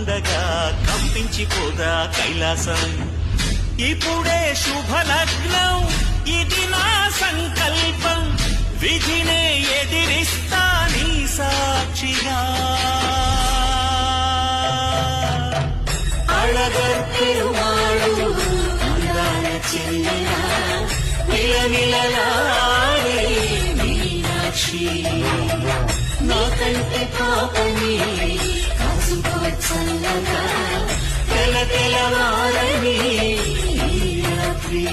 ఉండగా కంపించిపోదా కైలాసం. ఇప్పుడే శుభలగ్నం, ఇది నా సంకల్పం, విధినే ఎదిరిస్తా నీ సాక్షిగా. అళగర్పెరుమాళు అందాల చెల్లెల నిలనిలలాడే మీనాక్షి, నాకంటే పాపని కాసుకోవచ్చల్లగా తెల తెలవారని రాత్రి.